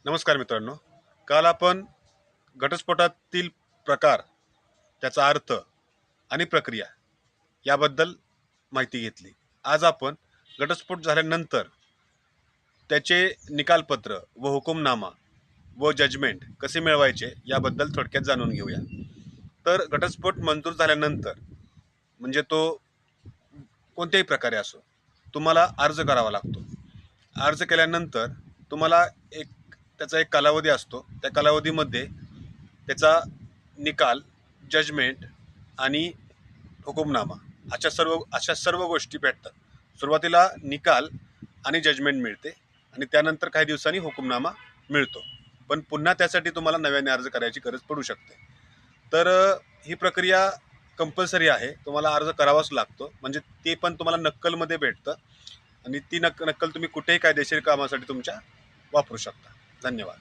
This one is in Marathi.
नमस्कार मित्रांनो. काल आपण घटस्फोटातील प्रकार, त्याचा अर्थ आणि प्रक्रिया याबद्दल माहिती घेतली. आज आपण घटस्फोट झाल्यानंतर त्याचे निकालपत्र व हुकुमनामा व जजमेंट कसे मिळवायचे याबद्दल थोडक्यात जाणून घेऊया. तर घटस्फोट मंजूर झाल्यानंतर म्हणजे तो कोणत्याही प्रकारे असो, तुम्हाला अर्ज करावा लागतो. अर्ज केल्यानंतर तुम्हाला त्याचा एक कालावधी असतो. त्या कालावधीमध्ये त्याचा निकाल, जजमेंट आणि हुकुमनामा अशा सर्व गोष्टी भेटतात. सुरुवातीला निकाल आणि जजमेंट मिळते आणि त्यानंतर काही दिवसांनी हुकुमनामा मिळतो. पण पुन्हा त्यासाठी तुम्हाला नव्याने अर्ज करायची गरज पडू शकते. तर ही प्रक्रिया कंपल्सरी आहे. तुम्हाला अर्ज करावाच लागतो. म्हणजे ते पण तुम्हाला नक्कलमध्ये भेटतं आणि ती नक्कल तुम्ही कुठेही कायदेशीर कामासाठी तुमच्या वापरू शकता. धन्यवाद.